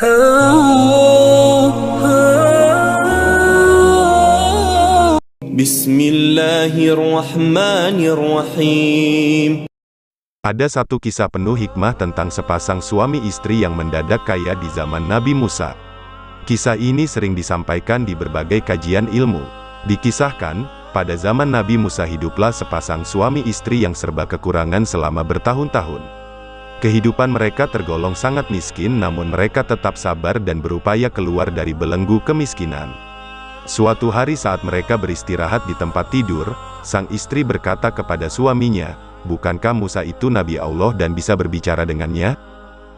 Bismillahirrahmanirrahim. Ada satu kisah penuh hikmah tentang sepasang suami istri yang mendadak kaya di zaman Nabi Musa. Kisah ini sering disampaikan di berbagai kajian ilmu. Dikisahkan, pada zaman Nabi Musa hiduplah sepasang suami istri yang serba kekurangan selama bertahun-tahun. Kehidupan mereka tergolong sangat miskin, namun mereka tetap sabar dan berupaya keluar dari belenggu kemiskinan. Suatu hari saat mereka beristirahat di tempat tidur, sang istri berkata kepada suaminya, "Bukankah Musa itu Nabi Allah dan bisa berbicara dengannya?"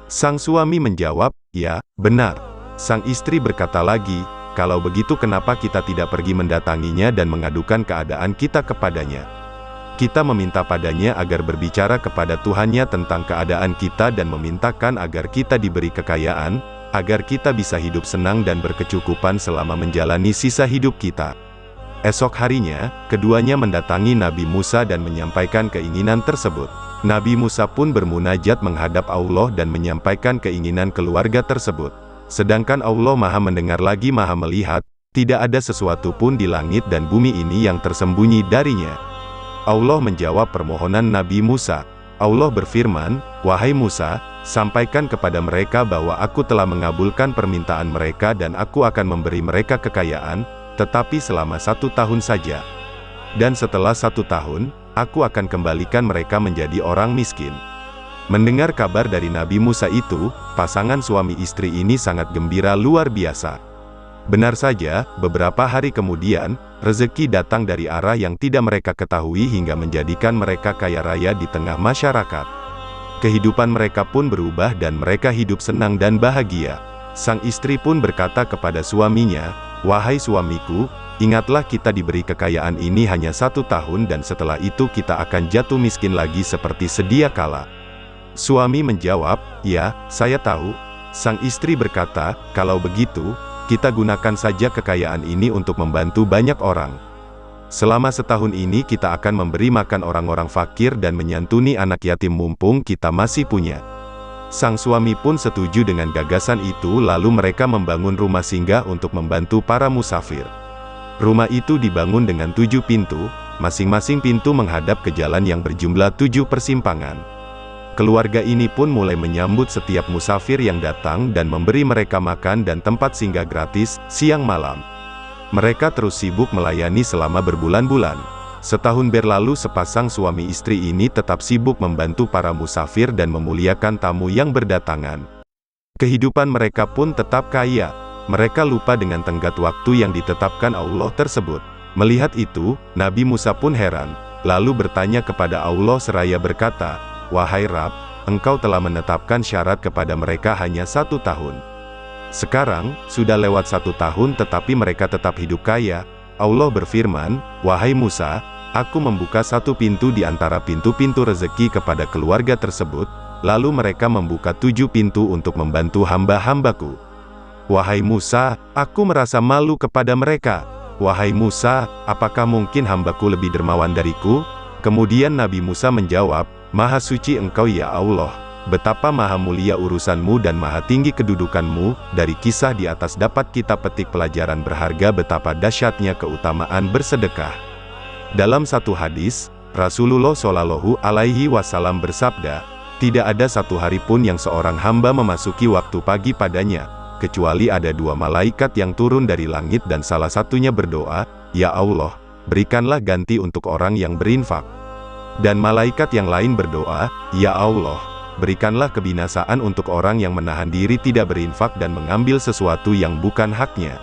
Sang suami menjawab, "Ya, benar." Sang istri berkata lagi, "Kalau begitu kenapa kita tidak pergi mendatanginya dan mengadukan keadaan kita kepadanya? Kita meminta padanya agar berbicara kepada Tuhannya tentang keadaan kita dan memintakan agar kita diberi kekayaan, agar kita bisa hidup senang dan berkecukupan selama menjalani sisa hidup kita." Esok harinya, keduanya mendatangi Nabi Musa dan menyampaikan keinginan tersebut. Nabi Musa pun bermunajat menghadap Allah dan menyampaikan keinginan keluarga tersebut. Sedangkan Allah Maha Mendengar lagi Maha Melihat, tidak ada sesuatu pun di langit dan bumi ini yang tersembunyi darinya. Allah menjawab permohonan Nabi Musa. Allah berfirman, "Wahai Musa, sampaikan kepada mereka bahwa aku telah mengabulkan permintaan mereka dan aku akan memberi mereka kekayaan, tetapi selama 1 tahun saja. Dan setelah 1 tahun, aku akan kembalikan mereka menjadi orang miskin." Mendengar kabar dari Nabi Musa itu, pasangan suami istri ini sangat gembira luar biasa. Benar saja, beberapa hari kemudian, rezeki datang dari arah yang tidak mereka ketahui hingga menjadikan mereka kaya raya di tengah masyarakat. Kehidupan mereka pun berubah dan mereka hidup senang dan bahagia. Sang istri pun berkata kepada suaminya, "Wahai suamiku, ingatlah kita diberi kekayaan ini hanya 1 tahun dan setelah itu kita akan jatuh miskin lagi seperti sedia kala." Suami menjawab, "Ya, saya tahu." Sang istri berkata, "Kalau begitu, kita gunakan saja kekayaan ini untuk membantu banyak orang. Selama setahun ini kita akan memberi makan orang-orang fakir dan menyantuni anak yatim mumpung kita masih punya." Sang suami pun setuju dengan gagasan itu, lalu mereka membangun rumah singgah untuk membantu para musafir. Rumah itu dibangun dengan 7 pintu, masing-masing pintu menghadap ke jalan yang berjumlah 7 persimpangan. Keluarga ini pun mulai menyambut setiap musafir yang datang dan memberi mereka makan dan tempat singgah gratis, siang malam. Mereka terus sibuk melayani selama berbulan-bulan. Setahun berlalu sepasang suami istri ini tetap sibuk membantu para musafir dan memuliakan tamu yang berdatangan. Kehidupan mereka pun tetap kaya. Mereka lupa dengan tenggat waktu yang ditetapkan Allah tersebut. Melihat itu, Nabi Musa pun heran, lalu bertanya kepada Allah seraya berkata, "Wahai Rabb, Engkau telah menetapkan syarat kepada mereka hanya 1 tahun. Sekarang, sudah lewat 1 tahun tetapi mereka tetap hidup kaya." Allah berfirman, "Wahai Musa, aku membuka 1 pintu di antara pintu-pintu rezeki kepada keluarga tersebut, lalu mereka membuka 7 pintu untuk membantu hamba-hambaku. Wahai Musa, aku merasa malu kepada mereka. Wahai Musa, apakah mungkin hambaku lebih dermawan dariku?" Kemudian Nabi Musa menjawab, "Maha suci Engkau ya Allah, betapa maha mulia urusanmu dan maha tinggi kedudukanmu." Dari kisah di atas dapat kita petik pelajaran berharga betapa dahsyatnya keutamaan bersedekah. Dalam satu hadis, Rasulullah Shallallahu Alaihi Wasallam bersabda, "Tidak ada 1 hari pun yang seorang hamba memasuki waktu pagi padanya, kecuali ada 2 malaikat yang turun dari langit dan salah satunya berdoa, 'Ya Allah, berikanlah ganti untuk orang yang berinfak.' Dan malaikat yang lain berdoa, 'Ya Allah, berikanlah kebinasaan untuk orang yang menahan diri tidak berinfak dan mengambil sesuatu yang bukan haknya.'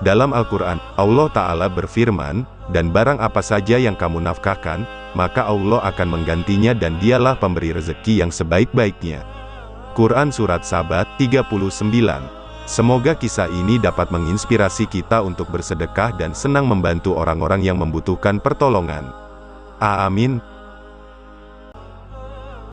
Dalam Al-Quran, Allah Ta'ala berfirman, 'Dan barang apa saja yang kamu nafkahkan, maka Allah akan menggantinya dan dialah pemberi rezeki yang sebaik-baiknya.'" Quran Surat Saba 39. Semoga kisah ini dapat menginspirasi kita untuk bersedekah dan senang membantu orang-orang yang membutuhkan pertolongan. Amin.